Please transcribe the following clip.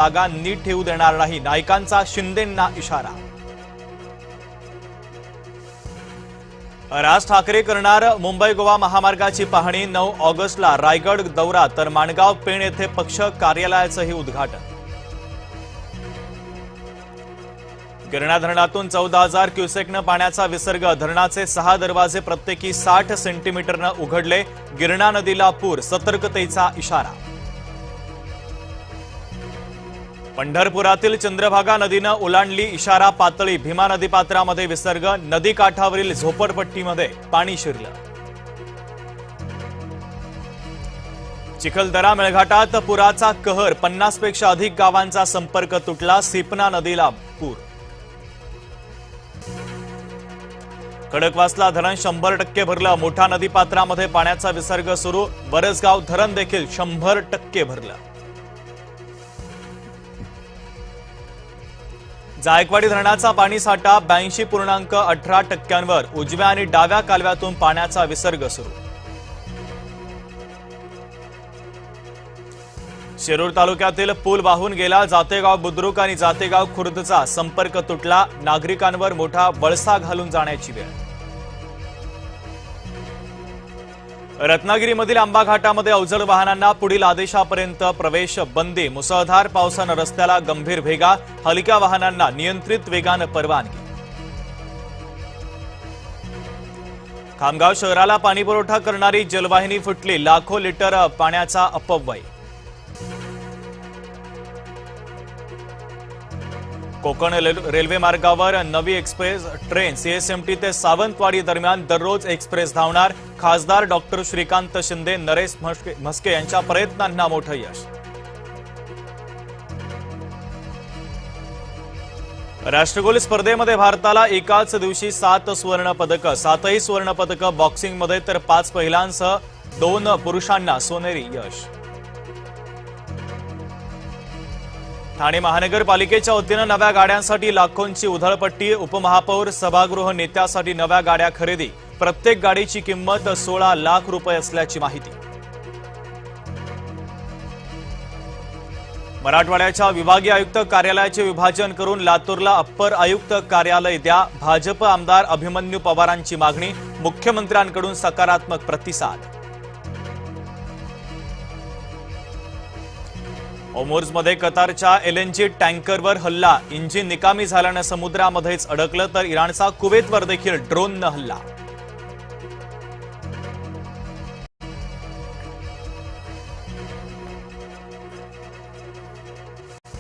जागा नीट ठेवू देणार नाही, नाईकांचा शिंदेंना इशारा। राज ठाकरे करणार मुंबई गोवा महामार्गाची पाहणी। 9 ऑगस्टला रायगड दौरा तर माणगाव पेण येथे पक्ष कार्यालयाचंही उद्घाटन। गिरणा धरणातून 14,000 क्युसेकनं पाण्याचा विसर्ग। धरणाचे 6 दरवाजे प्रत्येकी 60 सेंटीमीटरनं उघडले। गिरणा नदीला पूर, सतर्कतेचा इशारा। पंढरपुरातील चंद्रभागा नदीनं ओलांडली इशारा पातळी। भीमा नदीपात्रामध्ये विसर्ग। नदी काठावरील झोपडपट्टीमध्ये पाणी शिरलं। चिखलदरा मेळघाटात पुराचा कहर। 50 पेक्षा अधिक गावांचा संपर्क तुटला। सिपना नदीला पूर। खडकवासला धरण 100% भरलं। मोठा नदीपात्रामध्ये पाण्याचा विसर्ग सुरू। वरसगाव धरण देखील 100% भरलं। जायकवाडी धरणाचा पाणीसाठा 82.18%वर। उजव्या आणि डाव्या कालव्यातून पाण्याचा विसर्ग सुरू। शिरूर तालुक्यातील पूल वाहून गेला। जातेगाव बुद्रुक आणि जातेगाव खुर्दचा संपर्क तुटला। नागरिकांवर मोठा वळसा घालून जाण्याची वेळ। रत्नागिरीमधील आंबा घाटामध्ये अवजड वाहनांना पुढील आदेशापर्यंत प्रवेश बंदी। मुसळधार पावसानं रस्त्याला गंभीर भेगा। हलक्या वाहनांना नियंत्रित वेगानं परवानगी। खामगाव शहराला पाणीपुरवठा करणारी जलवाहिनी फुटली। लाखो लिटर पाण्याचा अपव्यय। कोकण रेल्वे मार्गावर नवी एक्सप्रेस ट्रेन सीएसएमटी ते सावंतवाडी दरम्यान दररोज एक्सप्रेस धावणार। खासदार डॉक्टर श्रीकांत शिंदे, नरेश म्हस्के यांच्या प्रयत्नांना मोठं यश। राष्ट्रकुल स्पर्धेमध्ये भारताला एकाच दिवशी 7 सुवर्ण पदकं। 7ही सुवर्ण पदकं बॉक्सिंगमध्ये तर 5 महिलांसह 2 पुरुषांना सोनेरी यश। ठाणे महानगरपालिकेच्या वतीनं नव्या गाड्यांसाठी लाखोंची उधळपट्टी। उपमहापौर, सभागृह नेत्यासाठी नव्या गाड्या खरेदी। प्रत्येक गाडीची किंमत 16 लाख रुपये असल्याची माहिती। मराठवाड्याच्या विभागीय आयुक्त कार्यालयाचे विभाजन करून लातूरला अप्पर आयुक्त कार्यालय द्या। भाजप आमदार अभिमन्यू पवारांची मागणी। मुख्यमंत्र्यांकडून सकारात्मक प्रतिसाद। ओमोर्समध्ये कतारच्या एलएनजी टँकरवर हल्ला। इंजिन निकामी झाल्यानं समुद्रामध्येच अडकलं तर इराणचा कुवेतवर देखील ड्रोननं हल्ला।